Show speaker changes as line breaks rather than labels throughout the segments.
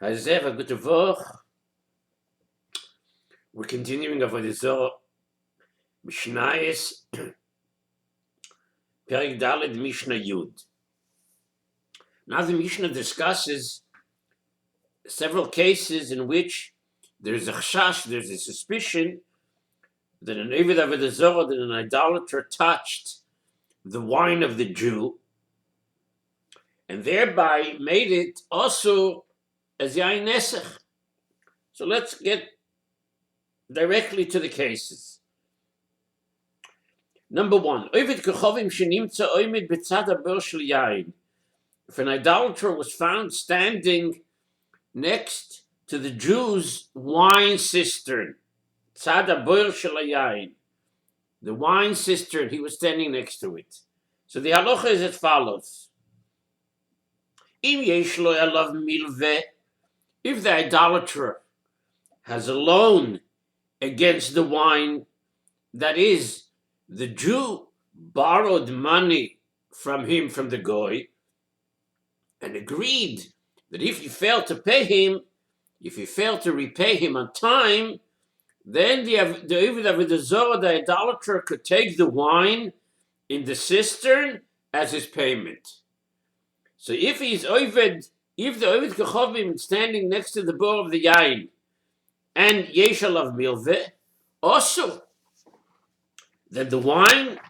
Hazeh, good Woche. We're continuing Avodah Zarah, Mishnayos, Perek Daled, Mishnah Yud. Now the Mishnah discusses several cases in which there's a chashash, there's a suspicion that an Ovid Avodah Zarah, that an idolater touched the wine of the Jew, and thereby made it also as Yain Nesach. So let's get directly to the cases. Number one, if an idolater was found standing next to the Jews' wine cistern, the wine cistern, he was standing next to it. So the halacha is as follows. If the idolater has a loan against the wine, that is, the Jew borrowed money from him, from the goy, and agreed that if he failed to pay him, if he failed to repay him on time, then the Avodah Zarah, the idolater, could take the wine in the cistern as his payment. So if the Oved Kechovim standing next to the bowl of the yain, and yesh alav milveh, also, then the wine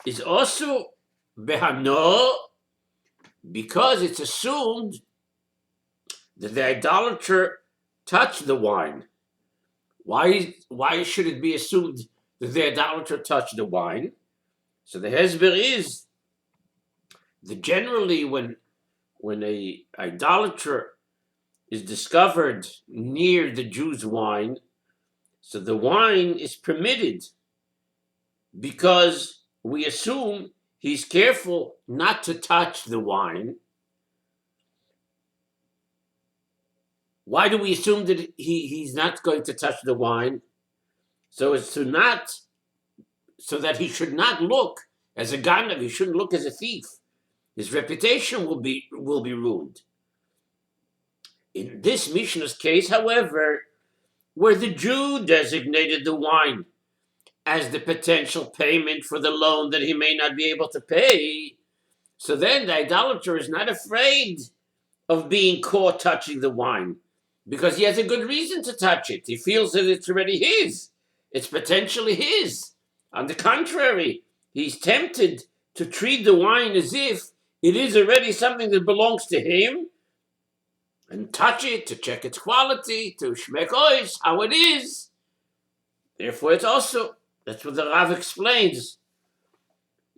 is also behano, because it's assumed that the idolater touched the wine. Why should it be assumed that the idolater touched the wine? So the hesber is that generally when a idolater is discovered near the Jew's wine, so the wine is permitted because we assume he's careful not to touch the wine. Why do we assume that he's not going to touch the wine? So that he should not look as a ganav, he shouldn't look as a thief. His reputation will be ruined. In this Mishnah's case, however, where the Jew designated the wine as the potential payment for the loan that he may not be able to pay, so then the idolater is not afraid of being caught touching the wine because he has a good reason to touch it. He feels that it's already his. It's potentially his. On the contrary, he's tempted to treat the wine as if it is already something that belongs to him, and touch it to check its quality, to shmek ois, how it is. Therefore, it's also, that's what the Rav explains.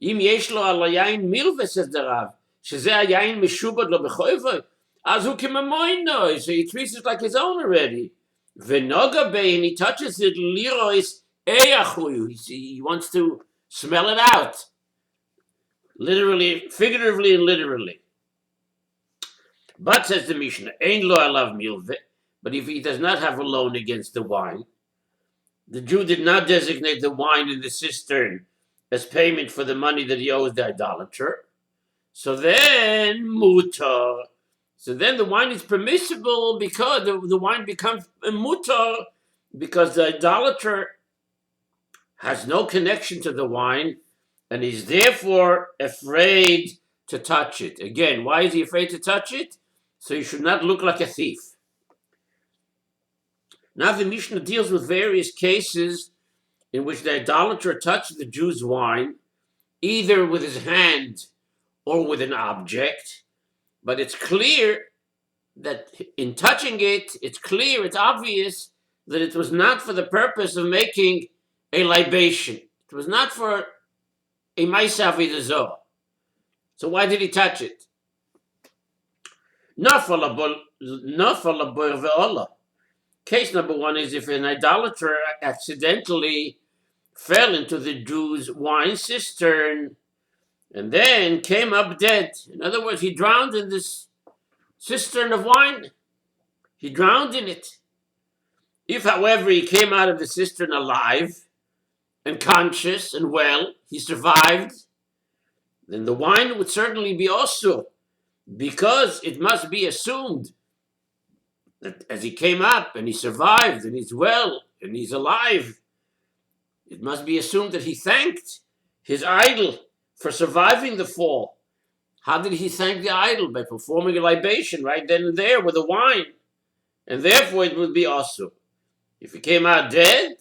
Im yesh lo al yain milve, says the Rav, sheze yain mishubad lo bechoyvoy, az hu kimamoino, so he treats it like his own already. V'noga bein, he touches it, lirois eyachuyu, he wants to smell it out. Literally, figuratively, and literally. But, says the Mishnah, ein lo alav milve, but if he does not have a loan against the wine, the Jew did not designate the wine in the cistern as payment for the money that he owes the idolater, so then mutar. So then the wine is permissible because the wine becomes mutar because the idolater has no connection to the wine and he's therefore afraid to touch it. Again, why is he afraid to touch it? So he should not look like a thief. Now the Mishnah deals with various cases in which the idolater touched the Jew's wine, either with his hand or with an object, but it's clear that in touching it, it's obvious that it was not for the purpose of making a libation. It was not for a ma'aseh avodah zarah. So why did he touch it? Case number one is if an idolater accidentally fell into the Jew's wine cistern and then came up dead. In other words, he drowned in this cistern of wine. He drowned in it. If, however, he came out of the cistern alive and conscious and well, he survived, then the wine would certainly be also, because it must be assumed that as he came up and he survived and he's well and he's alive, it must be assumed that he thanked his idol for surviving the fall. How did he thank the idol? By performing a libation right then and there with the wine. And therefore it would be also. If he came out dead,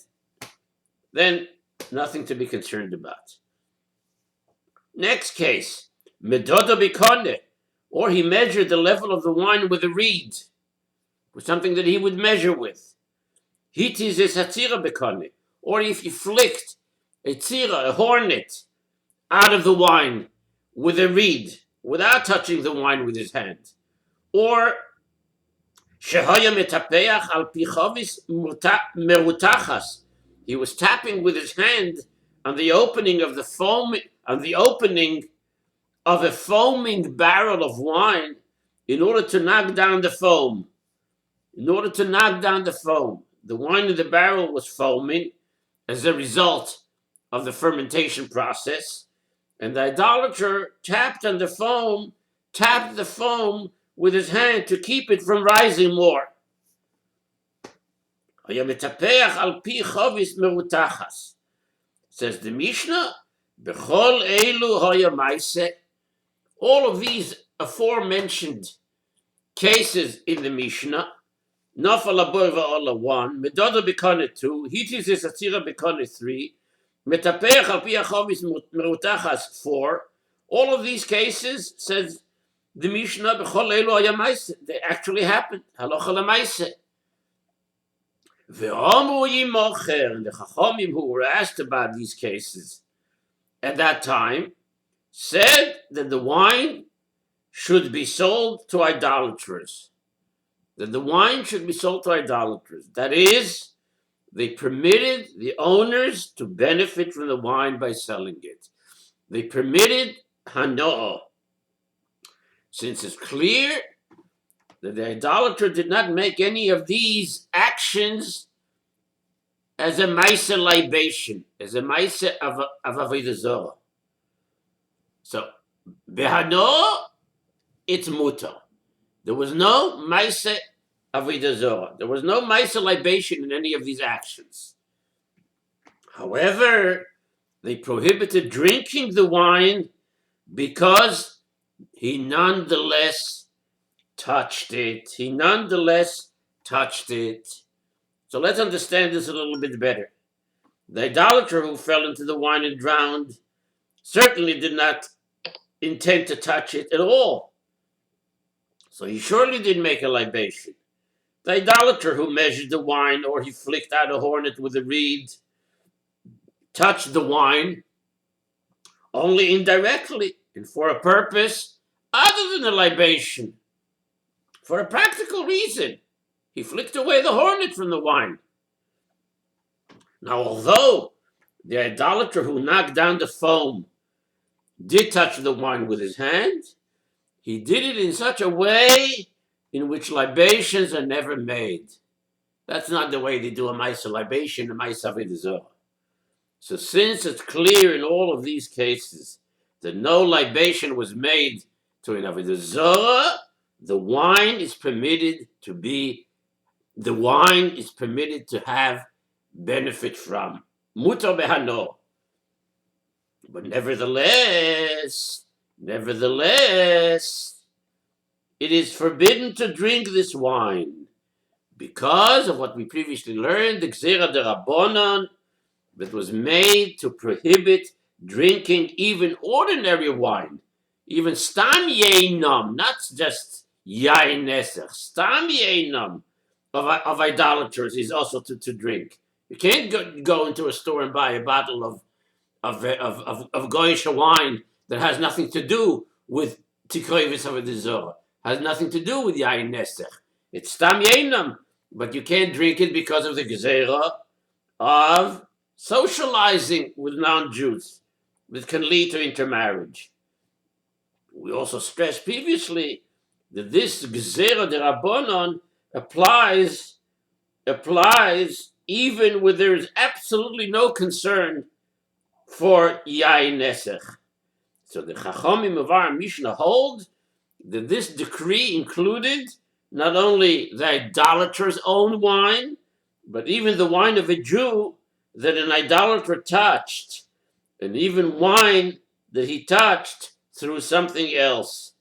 then nothing to be concerned about. Next case, medoda bikone, or he measured the level of the wine with a reed, with something that he would measure with. Hitis is hatzira bikone, or if he flicked a tzira, a hornet, out of the wine with a reed, without touching the wine with his hand. Or shehaya metapeach al pichovis merutachas, he was tapping with his hand on the opening of the foam, on the opening of a foaming barrel of wine, in order to knock down the foam. In order to knock down the foam, the wine in the barrel was foaming as a result of the fermentation process, and the idolater tapped the foam with his hand to keep it from rising more. Says the Mishnah, Bechol elu hoya maise. All of these aforementioned cases in the Mishnah, Nafal Aboiva Ola 1, Medoda Bikone 2, Hitis is Atzira Bikone 3, Metapeach Al Pi Achovis Merutachas 4. All of these cases, says the Mishnah, Bechol elu hoya maise, they actually happened. Halacha lemaise. Ve'omu yimocher, and the Chachomim who were asked about these cases at that time said that the wine should be sold to idolaters. That the wine should be sold to idolaters. That is, they permitted the owners to benefit from the wine by selling it. They permitted hanoah. Since it's clear that the idolater did not make any of these actions as a maise libation, as a maise of Avodah Zarah. So, behano, it's muta. There was no maise Avodah Zarah. There was no maise libation in any of these actions. However, they prohibited drinking the wine because he nonetheless touched it. So let's understand this a little bit better. The idolater who fell into the wine and drowned certainly did not intend to touch it at all. So he surely did make a libation. The idolater who measured the wine, or he flicked out a hornet with a reed, touched the wine only indirectly and for a purpose other than the libation. For a practical reason, he flicked away the hornet from the wine. Now, although the idolater who knocked down the foam did touch the wine with his hand, he did it in such a way in which libations are never made. That's not the way they do a maisa libation, a maisa Avodah Zarah. So since it's clear in all of these cases that no libation was made to an Avodah Zarah, the wine is permitted to have benefit from. Mutar behano. But nevertheless, it is forbidden to drink this wine because of what we previously learned, the Gzera Derabonon, that was made to prohibit drinking even ordinary wine, even stam yeinam, not just yain nesach, stam yeinam of idolaters is also to drink. You can't go into a store and buy a bottle of goyish wine that has nothing to do with tikroivis Avodah Zarah, has nothing to do with yain nesach. It's stam yeinam, but you can't drink it because of the gezerah of socializing with non-Jews that can lead to intermarriage. We also stressed previously that this Gezerah Derabonon applies even when there is absolutely no concern for Yain Nesech. So the Chachomim of our Mishnah hold that this decree included not only the idolater's own wine, but even the wine of a Jew that an idolater touched, and even wine that he touched through something else.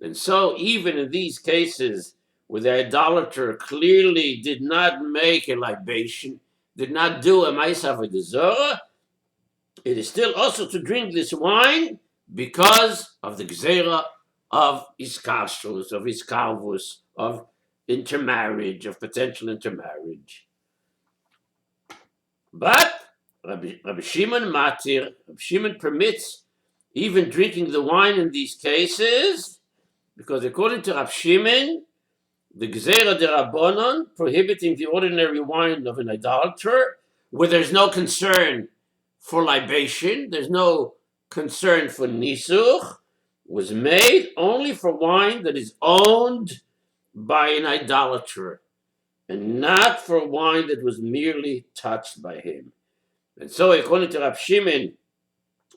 And so, even in these cases where the idolater clearly did not make a libation, did not do a ma'aseh avodah zarah, it is still also to drink this wine because of the gzera of iskashus, of iskalvus, of intermarriage, of potential intermarriage. But Rabbi Shimon Matir, Rabbi Shimon permits even drinking the wine in these cases, because according to Rabbi Shimon, the Gzera de Rabbanon, prohibiting the ordinary wine of an idolater, where there's no concern for libation, there's no concern for nisuch, was made only for wine that is owned by an idolater, and not for wine that was merely touched by him. And so, according to Rav Shimon,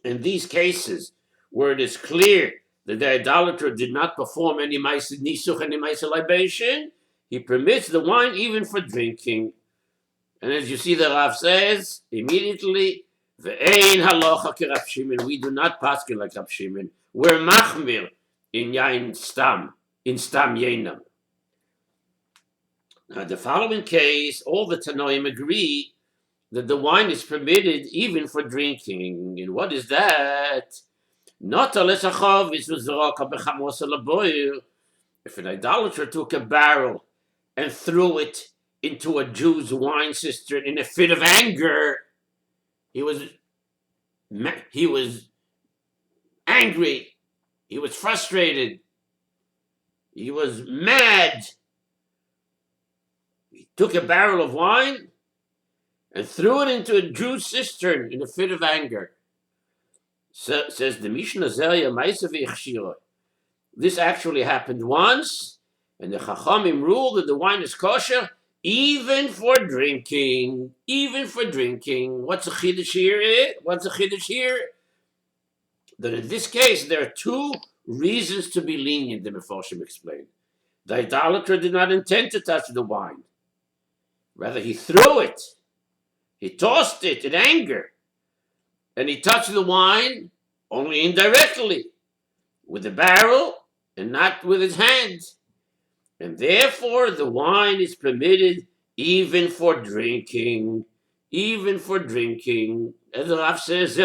in these cases where it is clear that the idolater did not perform any ma'aseh nisuch, any ma'aseh libation, he permits the wine even for drinking. And as you see, the Rav says immediately, "Ve'ein halacha ke Rav Shimon." We do not paskin like Rav Shimon. We're machmir in yain stam, in stam yainam. Now, the following case, all the Tanoim agree that the wine is permitted even for drinking. And what is that? Not a lesachav is if an idolater took a barrel and threw it into a Jew's wine cistern in a fit of anger, he was angry, he was frustrated, he was mad. He took a barrel of wine and threw it into a Jew's cistern in a fit of anger. So, says the Mishnah Zeria Ma'aseh v'Ichshira. This actually happened once, and the Chachamim ruled that the wine is kosher even for drinking. Even for drinking. What's the chiddush here? What's the chiddush here? That in this case there are two reasons to be lenient. The Mefarshim explained. The idolater did not intend to touch the wine. Rather, he threw it. He tossed it in anger. And he touched the wine only indirectly, with the barrel and not with his hands. And therefore, the wine is permitted even for drinking. Even for drinking. As the Rav says, the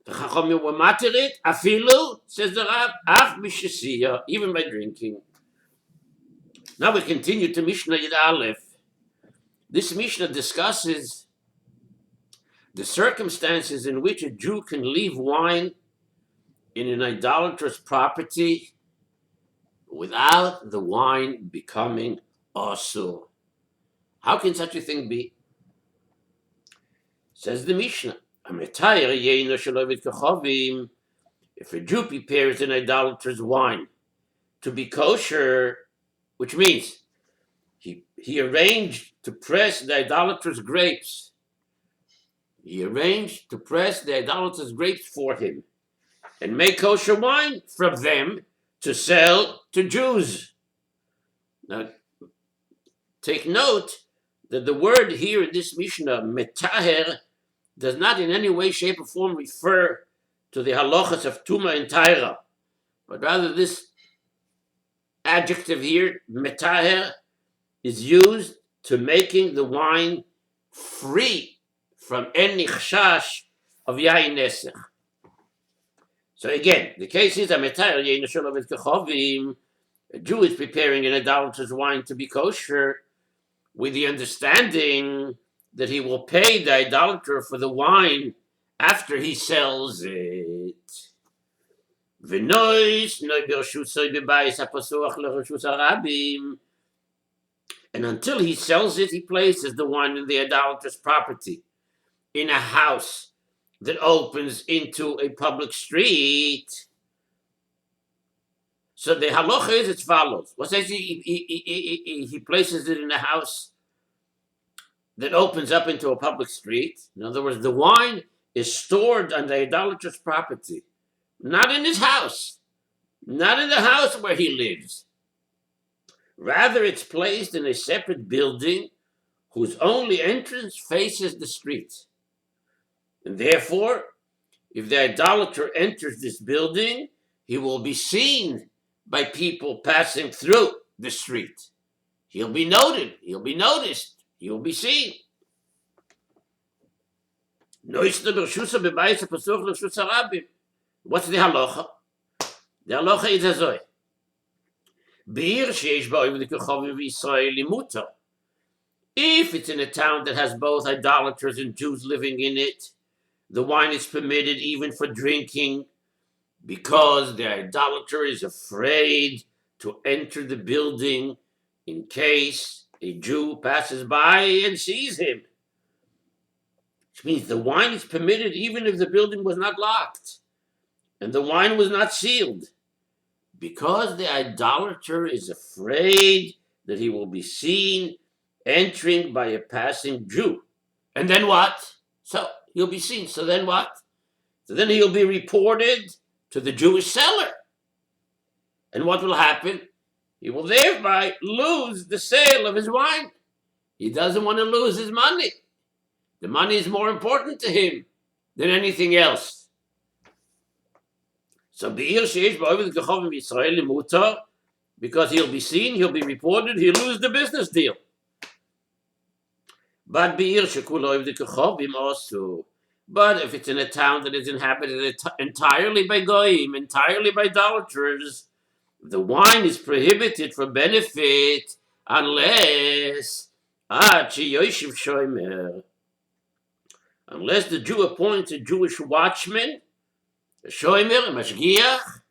Chachamim were materit, afilu, says the Rav, af mishasiya, even by drinking. Now we continue to Mishnah Yud Aleph. This Mishnah discusses the circumstances in which a Jew can leave wine in an idolatrous property without the wine becoming asur. How can such a thing be? Says the Mishnah, if a Jew prepares an idolatrous wine to be kosher, which means he arranged to press the idolatrous grapes. He arranged to press the idolatrous grapes for him and make kosher wine from them to sell to Jews. Now, take note that the word here in this Mishnah, metaher, does not in any way, shape, or form refer to the halachas of Tuma and Taira, but rather this adjective here, metaher, is used to making the wine free from any chashash of yain nesech. So again, the case is a Jew is preparing an idolatrous wine to be kosher with the understanding that he will pay the idolater for the wine after he sells it. And until he sells it, he places the wine in the idolatrous property in a house that opens into a public street. So the halacha is as follows. What says he places it in a house that opens up into a public street. In other words, the wine is stored on the idolatrous property, not in his house, not in the house where he lives. Rather, it's placed in a separate building whose only entrance faces the street. And therefore, if the idolater enters this building, he will be seen by people passing through the street. He'll be noted, he'll be noticed, he'll be seen. What's the halacha? The halacha is as well. If it's in a town that has both idolaters and Jews living in it, the wine is permitted even for drinking because the idolater is afraid to enter the building in case a Jew passes by and sees him. Which means the wine is permitted even if the building was not locked and the wine was not sealed, because the idolater is afraid that he will be seen entering by a passing Jew. And then what? So he'll be seen. So then what? So then he'll be reported to the Jewish seller. And what will happen? He will thereby lose the sale of his wine. He doesn't want to lose his money. The money is more important to him than anything else. So because he'll be seen, he'll be reported, he'll lose the business deal. But if it's in a town that is inhabited entirely by goyim, entirely by idolaters, the wine is prohibited for benefit unless the Jew appoints a Jewish watchman, a shomer, a mashgiach,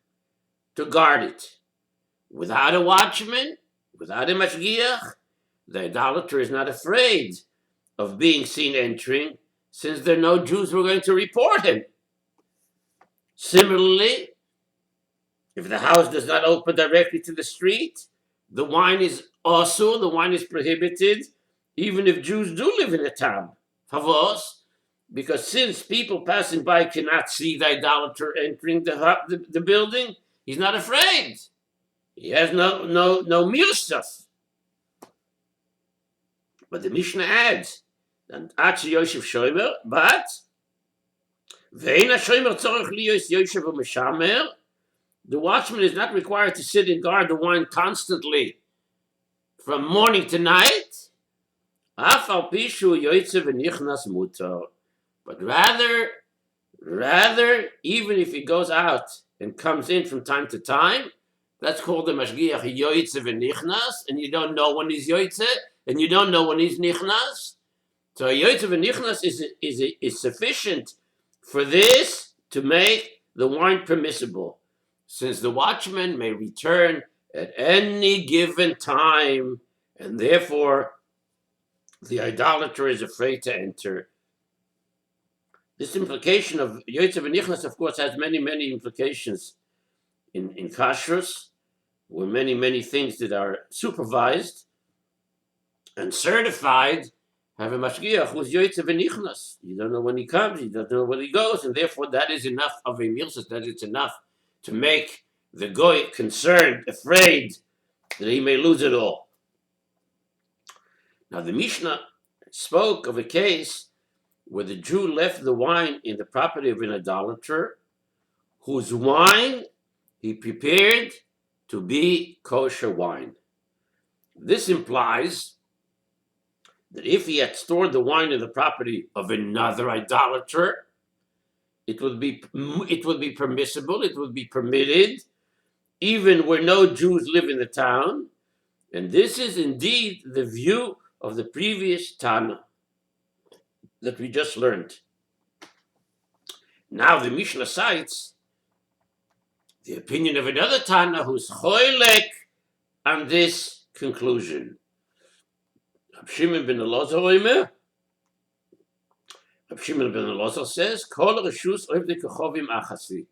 to guard it. Without a watchman, without a mashgiach, the idolater is not afraid of being seen entering, since there are no Jews who are going to report him. Similarly, if the house does not open directly to the street, the wine is also, the wine is prohibited, even if Jews do live in the town. Favos, because since people passing by cannot see the idolater entering the building, he's not afraid. He has no mirsas. But the Mishnah adds, and Achi Yosef Shomer, but Veina Shomer Tzorach Liyos Yosef U'Meshamer, the watchman is not required to sit and guard the wine constantly from morning to night. Af al pishu yoytze v'nichnas mutar. But rather, even if he goes out and comes in from time to time, that's called the mashgiach yoytze v'nichnas, and you don't know when he's yoytze, and you don't know when he's nichnas. So yoytze v'nichnas is sufficient for this to make the wine permissible, since the watchman may return at any given time, and therefore the idolater is afraid to enter. This implication of Yoytze v'Nichnas, of course, has many, many implications in kashrus, where many things that are supervised and certified have a mashgiach who's Yoytze v'Nichnas. You don't know when he comes, you don't know when he goes, and therefore that is enough of a milsus, that it's enough to make the goy concerned, afraid that he may lose it all. Now the Mishnah spoke of a case where the Jew left the wine in the property of an idolater, whose wine he prepared to be kosher wine. This implies that if he had stored the wine in the property of another idolater, it would be permissible, it would be permitted, even where no Jews live in the town. And this is indeed the view of the previous Tana that we just learned. Now the Mishnah cites the opinion of another Tana who's choilek on this conclusion. Rab Shimon ben Elazar says, Kol reshus oivdei kechovim achasi.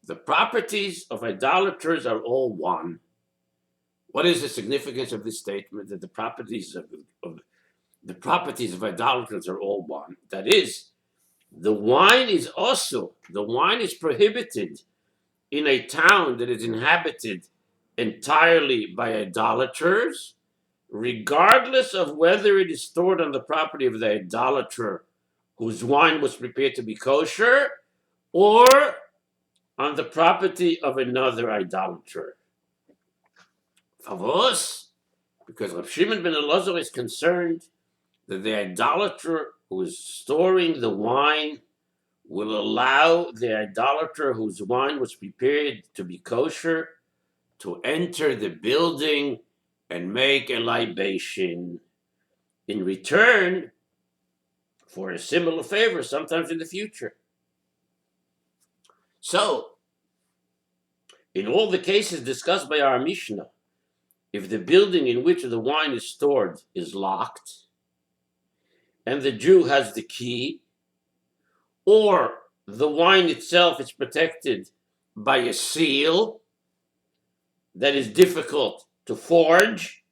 The properties of idolaters are all one. What is the significance of this statement, that the properties of idolaters are all one? That is, the wine is prohibited in a town that is inhabited entirely by idolaters, regardless of whether it is stored on the property of the idolater whose wine was prepared to be kosher, or on the property of another idolater. Favos, because Rav Shimon ben Elazar is concerned that the idolater who is storing the wine will allow the idolater whose wine was prepared to be kosher to enter the building and make a libation in return for a similar favor sometimes in the future. So, in all the cases discussed by our Mishnah, if the building in which the wine is stored is locked, and the Jew has the key, or the wine itself is protected by a seal that is difficult to forge,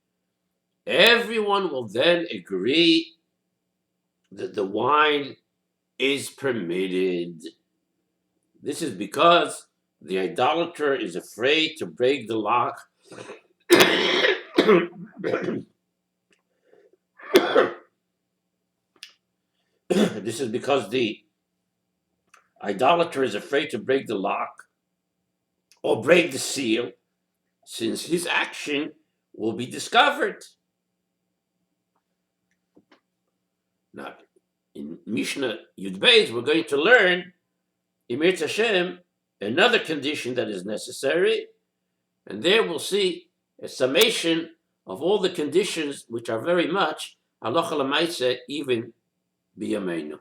everyone will then agree that the wine is permitted. This is because the idolater is afraid to break the lock. This is because the idolater is afraid to break the lock or break the seal, since his action will be discovered. Now, in Mishnah Yud Beis, we're going to learn, Imir Hashem, another condition that is necessary, and there we'll see a summation of all the conditions which are very much halacha l'maaseh, even biyameinu.